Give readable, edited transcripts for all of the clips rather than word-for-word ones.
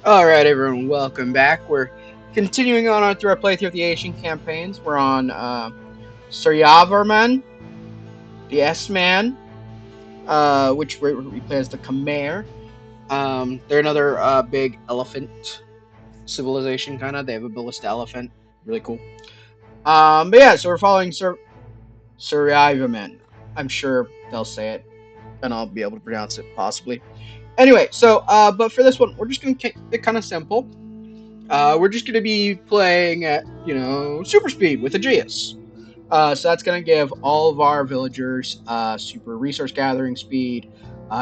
Alright, everyone, welcome back. We're continuing on through our playthrough of the Asian campaigns. We're on Suryavarman, the S-Man, which we play as the Khmer. They're another big elephant civilization, kind of. They have a ballista elephant. Really cool. But yeah, so we're following Suryavarman. I'm sure they'll say it, and I'll be able to pronounce it, possibly. Anyway, but for this one, we're just going to keep it kind of simple. We're just going to be playing at, super speed with aegis. So that's going to give all of our villagers super resource gathering speed,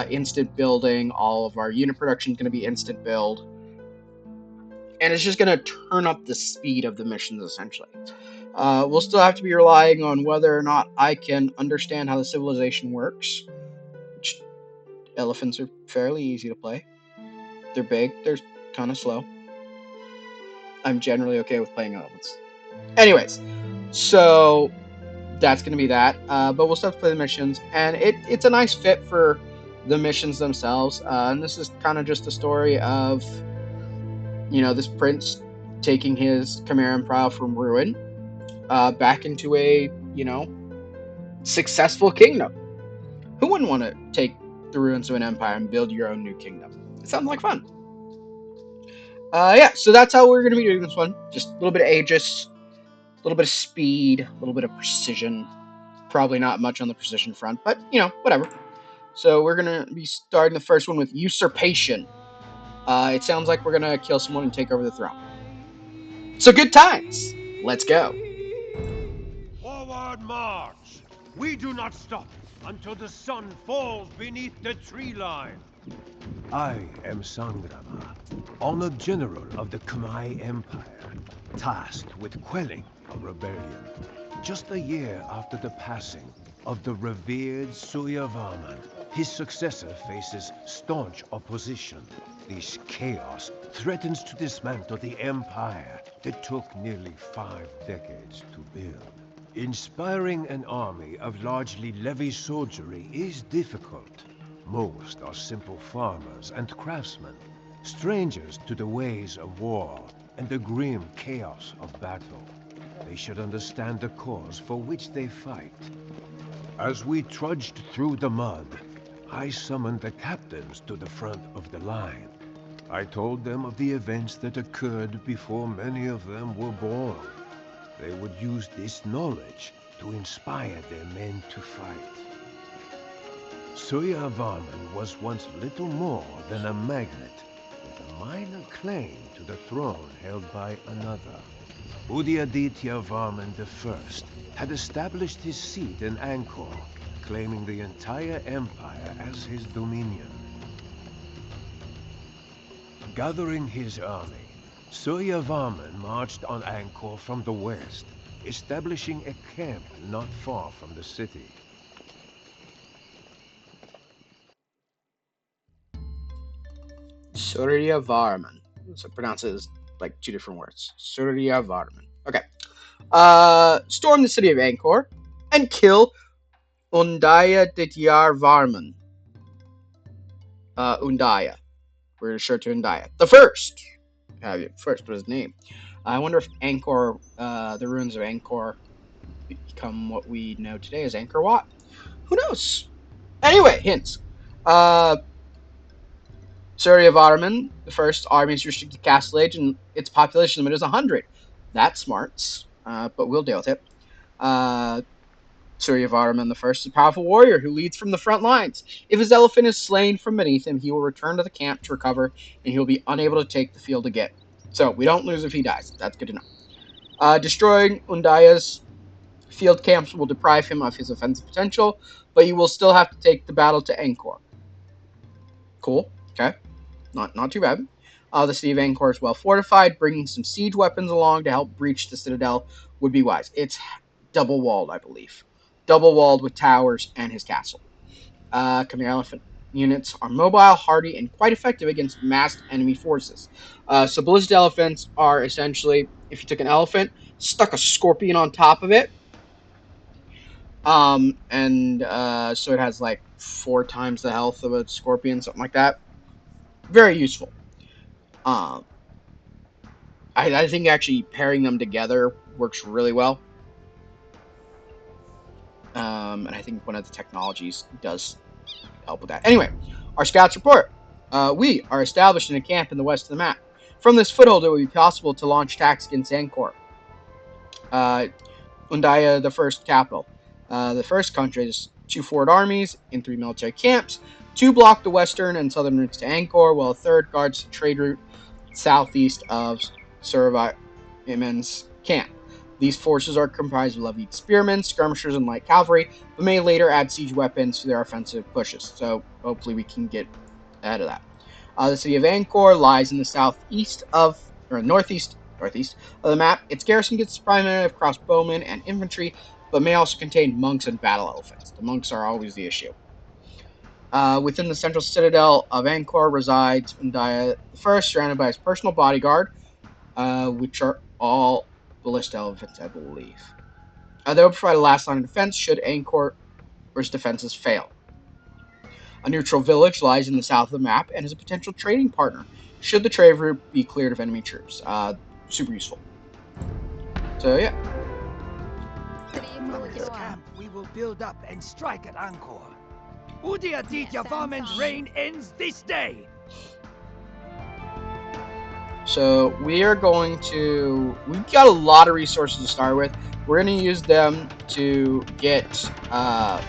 instant building. All of our unit production is going to be instant build. And it's just going to turn up the speed of the missions, essentially. We'll still have to be relying on whether or not I can understand how the civilization works. Which elephants are fairly easy to play. They're big, they're kind of slow. I'm generally okay with playing elephants. Anyways, so that's going to be that. But we'll still have to play the missions, and it's a nice fit for the missions themselves. And this is kind of just a story of, this prince taking his Khmer Empire from ruin back into a, successful kingdom. Who wouldn't want to take the ruins of an empire and build your own new kingdom? It sounds like fun. Yeah, so that's how we're going to be doing this one. Just a little bit of aegis, a little bit of speed, a little bit of precision. Probably not much on the precision front, but, whatever. So we're going to be starting the first one with Usurpation. It sounds like we're going to kill someone and take over the throne. So good times. Let's go. Forward march! We do not stop until the sun falls beneath the tree line. I am Sangrama, honored general of the Khmer Empire, tasked with quelling a rebellion. Just a year after the passing of the revered Suryavarman, his successor faces staunch opposition. This chaos threatens to dismantle the empire that took nearly 5 decades to build. Inspiring an army of largely levy soldiery is difficult. Most are simple farmers and craftsmen, strangers to the ways of war and the grim chaos of battle. They should understand the cause for which they fight. As we trudged through the mud, I summoned the captains to the front of the line. I told them of the events that occurred before many of them were born. They would use this knowledge to inspire their men to fight. Suryavarman was once little more than a magnate, with a minor claim to the throne held by another. Udyaditya Varman I had established his seat in Angkor, claiming the entire empire as his dominion. Gathering his army, Suryavarman marched on Angkor from the west, establishing a camp not far from the city. Suryavarman. So pronounce it as like two different words. Suryavarman. Okay. Storm the city of Angkor and kill Undaya Dityar Varman. Undaya. We're sure to Undaya. The first. First was his name. I wonder if Angkor, the ruins of Angkor, become what we know today as Angkor Wat. Who knows? Anyway, hints. Suryavarman, the first army is restricted to Castle Age, and its population limit is 100. That's smarts, but we'll deal with it. Suryavarman the first is a powerful warrior who leads from the front lines. If his elephant is slain from beneath him, he will return to the camp to recover, and he will be unable to take the field again. So we don't lose if he dies. That's good to know. Destroying Undaya's field camps will deprive him of his offensive potential, but you will still have to take the battle to Angkor. Cool. Okay. Not too bad. The city of Angkor is well fortified. Bringing some siege weapons along to help breach the citadel would be wise. It's double walled, I believe. Double walled with towers and his castle. Khmer elephant units are mobile, hardy, and quite effective against massed enemy forces. So ballistic elephants are essentially, if you took an elephant, stuck a scorpion on top of it, so it has like 4 times the health of a scorpion, something like that. Very useful. Um, I think actually pairing them together works really well. And I think one of the technologies does help with that. Anyway, our scouts report. We are established in a camp in the west of the map. From this foothold, it will be possible to launch attacks against Angkor, Undaya the First capital. The first country is 2 forward armies in 3 military camps. 2 block the western and southern routes to Angkor, while a third guards the trade route southeast of Suryavarman's camp. These forces are comprised of levied spearmen, skirmishers, and light cavalry, but may later add siege weapons to their offensive pushes. So hopefully we can get ahead of that. The city of Angkor lies in the southeast of, or northeast of the map. Its garrison gets primarily of crossbowmen and infantry, but may also contain monks and battle elephants. The monks are always the issue. Within the central citadel of Angkor resides Undaya I, surrounded by his personal bodyguard, which are all ballista elephants, I believe. They will provide a last line of defense should Angkor's defenses fail. A neutral village lies in the south of the map and is a potential trading partner should the trade route be cleared of enemy troops. Super useful. So yeah. From this camp, we will build up and strike at Angkor. Udiaditya Varman's reign ends this day. So we are going to. We've got a lot of resources to start with. We're going to use them to get. Come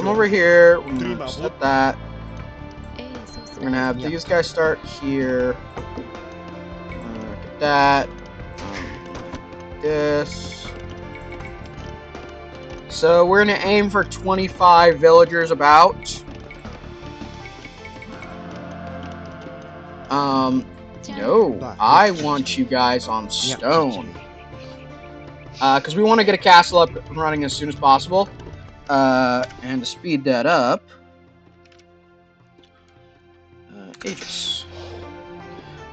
over here. We're gonna set that. We're gonna have these guys start here. Get that. This. So we're gonna aim for 25 villagers about. No, I want you guys on stone. Because we want to get a castle up and running as soon as possible. And to speed that up, aegis.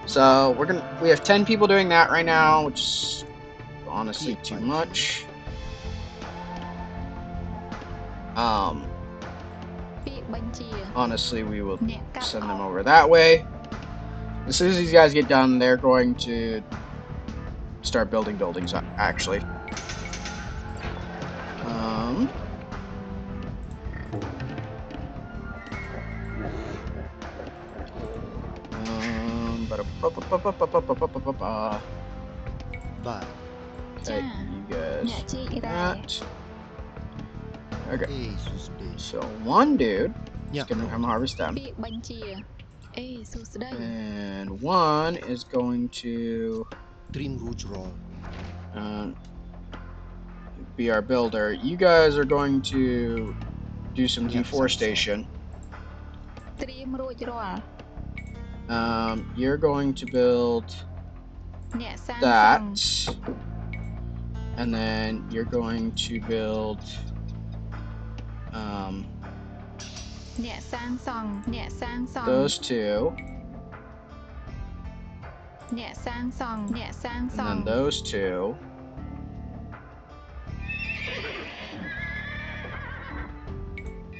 So we have 10 people doing that right now, which is honestly too much. Honestly, we will send them over that way. As soon as these guys get done, they're going to start building buildings, actually. Okay, you guys do that. Okay, so one dude is going to come harvest them. And one is going to be our builder. You guys are going to do some deforestation. You're going to build that. And then you're going to build those two. And then those two.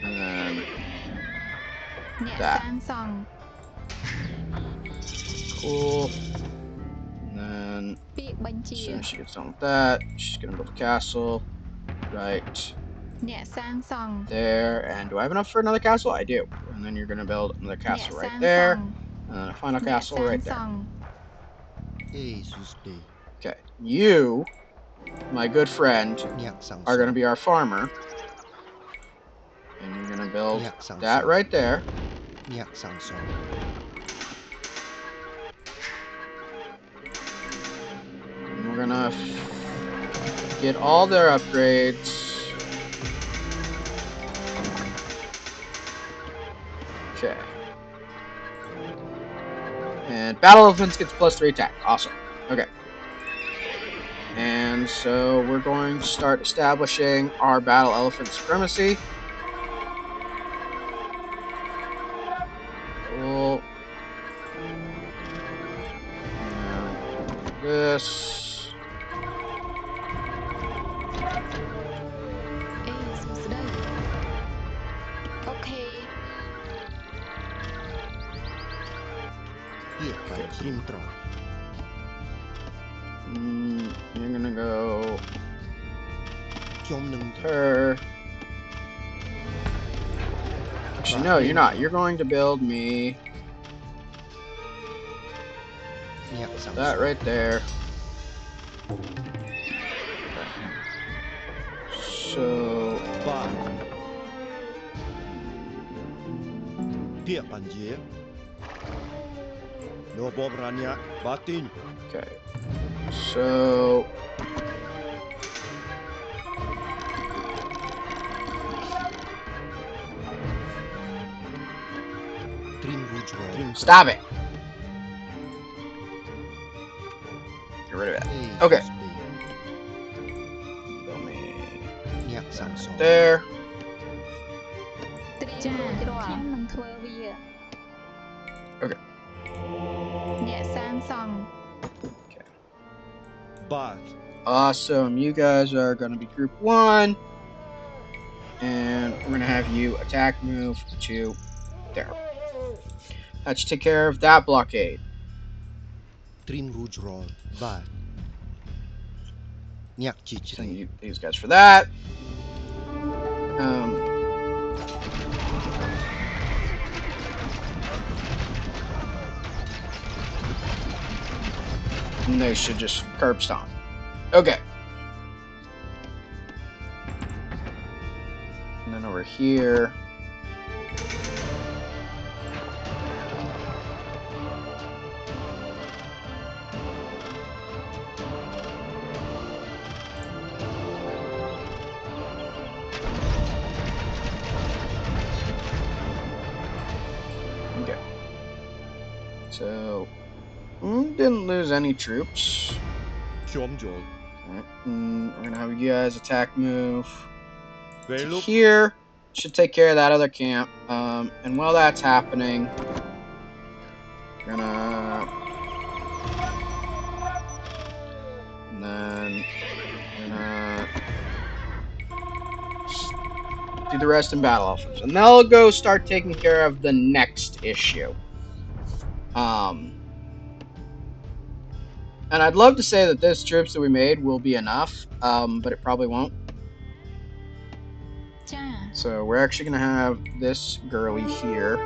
And then that. Cool. And then as soon as she gets done with that, she's gonna build a castle right there. And do I have enough for another castle? I do. And then you're gonna build another castle right there. And then a final castle right there. Okay. You, my good friend, are gonna be our farmer. And you're gonna build that right there. And we're gonna get all their upgrades. Okay. And battle elephants gets +3 attack. Awesome. Okay. And so we're going to start establishing our battle elephant supremacy. Cool. And this. You're gonna go her. Actually, no, you're not. You're going to build me that right there. So okay. So stop it. Get rid of it. Okay. There. Okay. Awesome. You guys are going to be group 1. And we're going to have you attack move to there. That should take care of that blockade. Send you these guys for that. And they should just curb stomp. Okay. And then over here. Okay. So, didn't lose any troops. Right. We're gonna have you guys attack move to here. Should take care of that other camp. And while that's happening, we're gonna and then we're gonna do the rest in battle offense, and they'll go start taking care of the next issue. And I'd love to say that this troops that we made will be enough, but it probably won't. So we're actually going to have this girly here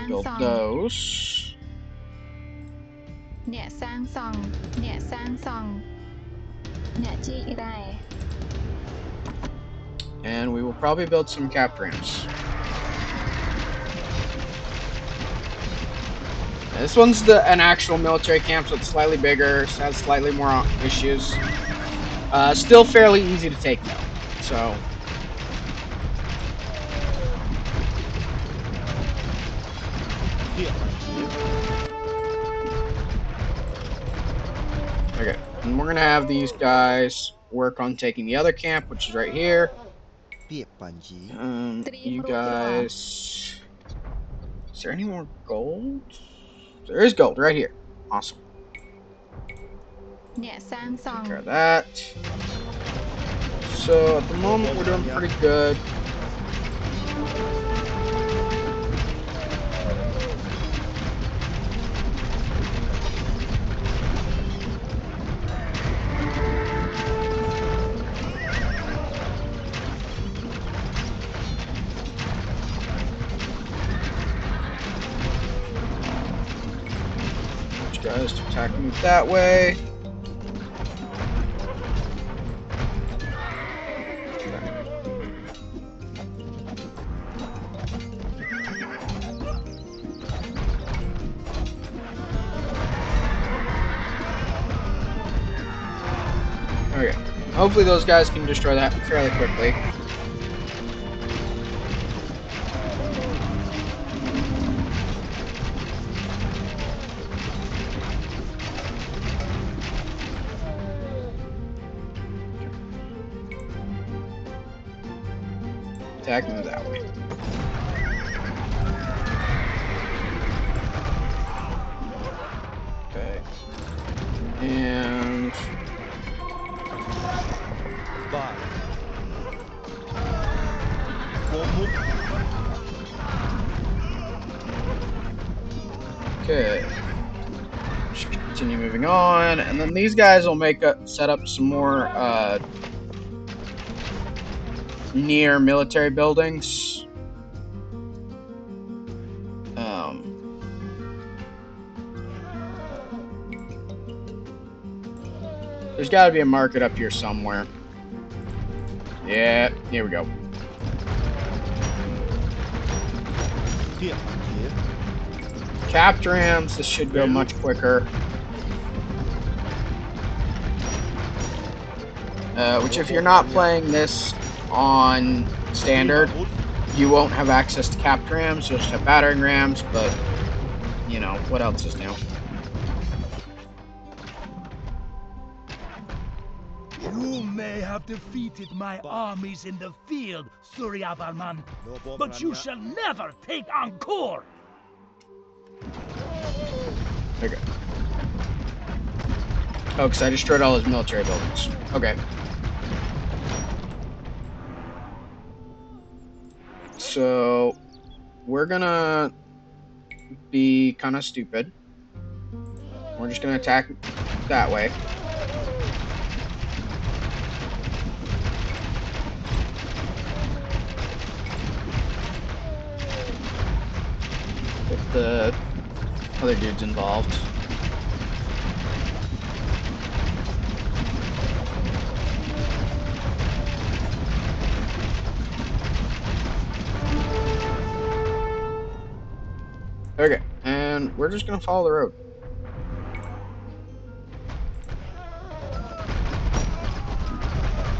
build those. And we will probably build some cap ramps. This one's an actual military camp, so it's slightly bigger, so has slightly more issues. Still fairly easy to take, though. So. Okay, and we're going to have these guys work on taking the other camp, which is right here. You guys... Is there any more gold? There is gold right here. Awesome. Take care of that. So at the moment we're doing pretty good. Guys to attack move that way. Okay. Hopefully those guys can destroy that fairly quickly. Attack move that way. Okay. And Okay. Just continue moving on, and then these guys will set up some more near military buildings. There's got to be a market up here somewhere. Yeah, here we go. Capped rams, this should go much quicker. Which, if you're not playing this on standard, you won't have access to capped rams. You'll just have battering rams, but, you know, what else is new? You may have defeated my armies in the field, Suryavarman, but you shall never take Angkor! Okay. Oh, because I destroyed all his military buildings. Okay. So, we're gonna be kind of stupid. We're just gonna attack that way. With the other dudes involved. Okay, and we're just gonna follow the road.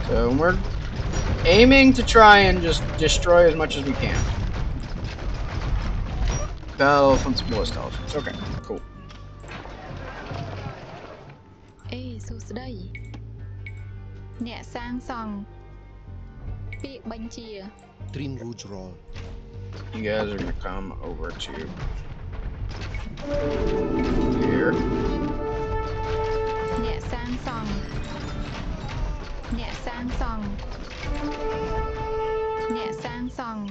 So we're aiming to try and just destroy as much as we can. Battle from Blue Intelligence. Okay, cool. សួស្តីអ្នកសាងសង់ពាក្យបញ្ជា Trim Rouge Roll. You guys are gonna come over to here. អ្នកសាងសង់អ្នកសាងសង់អ្នកសាងសង់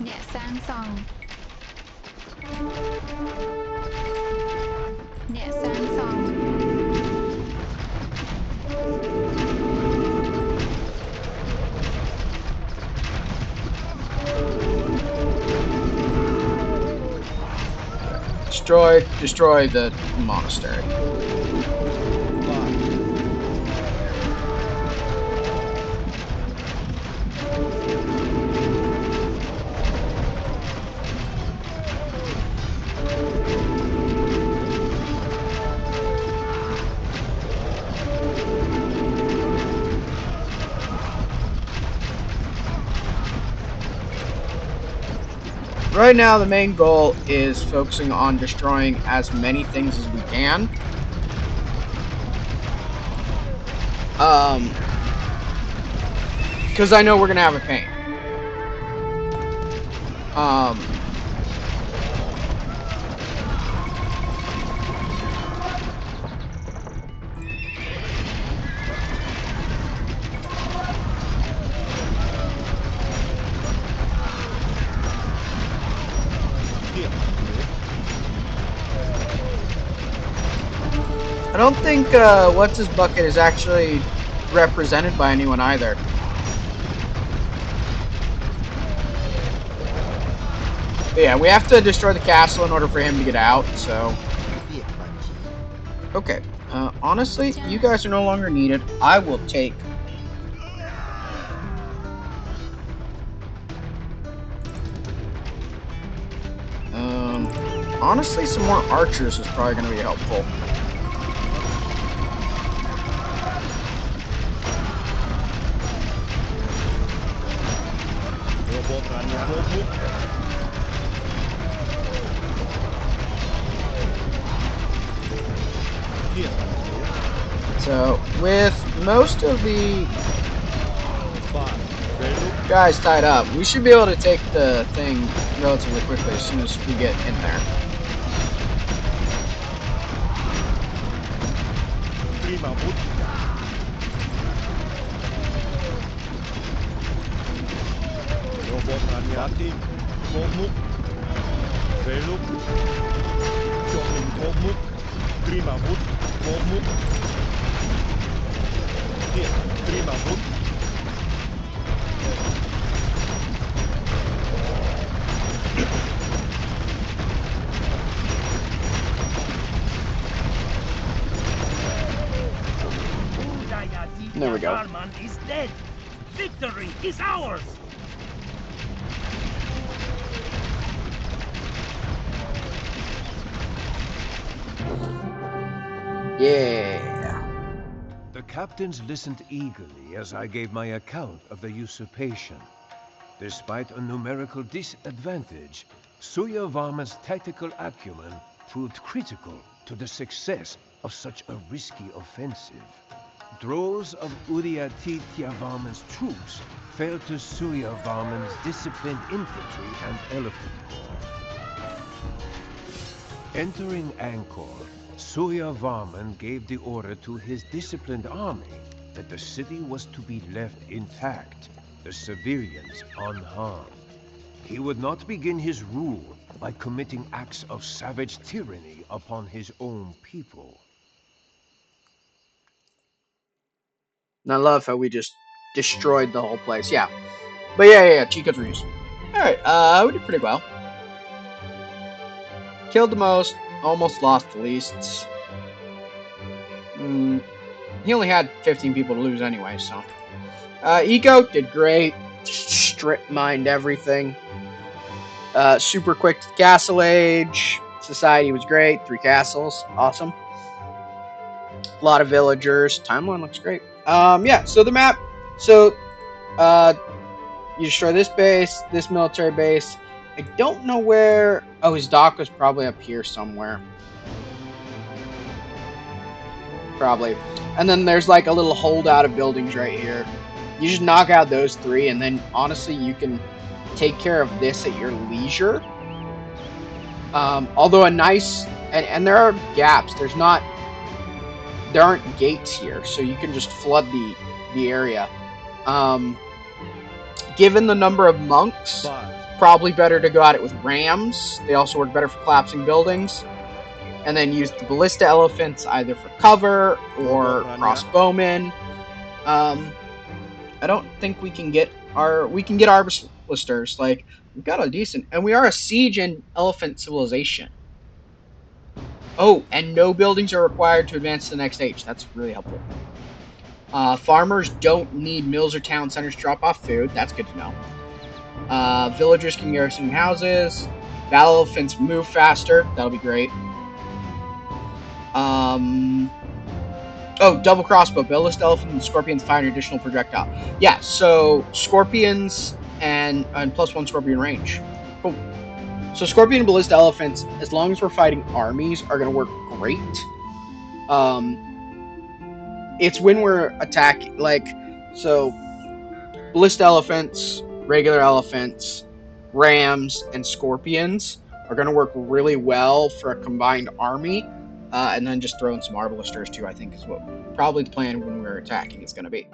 អ្នកសាងសង់អ្នកសាងសង់ Destroy the monastery. Right now, the main goal is focusing on destroying as many things as we can. Because I know we're gonna have a pain. I don't think what's his bucket is actually represented by anyone either. But yeah, we have to destroy the castle in order for him to get out, so... Okay, honestly, you guys are no longer needed. I will take... honestly, some more archers is probably going to be helpful. So, with most of the guys tied up, we should be able to take the thing relatively quickly as soon as we get in there. Beluk, Jokin Komuk, Trimamut, Komuk, Trimamut. There we go. Varman is dead. Victory is ours. Yeah. The captains listened eagerly as I gave my account of the usurpation. Despite a numerical disadvantage, Suryavarman's tactical acumen proved critical to the success of such a risky offensive. Droves of Uriyati-Varman's troops fell to Suryavarman's disciplined infantry and elephant corps. Entering Angkor, Suryavarman gave the order to his disciplined army that the city was to be left intact, the civilians unharmed. He would not begin his rule by committing acts of savage tyranny upon his own people. And I love how we just destroyed the whole place. Yeah. But yeah, cheat codes were used. Alright, we did pretty well. Killed the most, almost lost the least. He only had 15 people to lose anyway, so. Eco did great. Strip mined everything. Super quick to the castle age. Society was great. 3 castles. Awesome. A lot of villagers. Timeline looks great. Yeah, so the map. So, you destroy this base, this military base. I don't know where. Oh, his dock was probably up here somewhere. Probably. And then there's like a little holdout of buildings right here. You just knock out those 3, and then honestly, you can take care of this at your leisure. Although a nice, and there are gaps. There aren't gates here, so you can just flood the area. Given the number of monks, probably better to go at it with rams. They also work better for collapsing buildings. And then use the ballista elephants either for cover or crossbowmen. I don't think we can get arbalisters. Like, we've got a decent, and we are a siege and elephant civilization. Oh, and no buildings are required to advance to the next stage. That's really helpful. Farmers don't need mills or town centers to drop off food. That's good to know. Villagers can garrison houses. Battle elephants move faster. That'll be great. Oh, double crossbow. Ballista elephant and scorpions fire an additional projectile. Yeah, so scorpions and +1 scorpion range. Cool. So scorpion and ballista elephants, as long as we're fighting armies, are going to work great. It's when we're attacking, like, so ballista elephants, regular elephants, rams, and scorpions are going to work really well for a combined army. And then just throw in some arbalisters too, I think, is what probably the plan when we're attacking is going to be.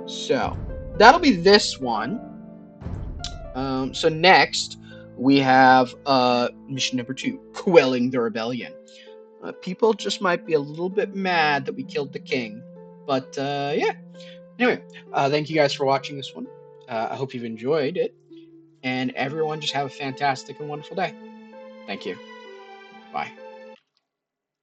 So, that'll be this one. So next, we have mission number 2, quelling the rebellion. People just might be a little bit mad that we killed the king. But, yeah. Anyway, thank you guys for watching this one. I hope you've enjoyed it. And everyone just have a fantastic and wonderful day. Thank you. Bye.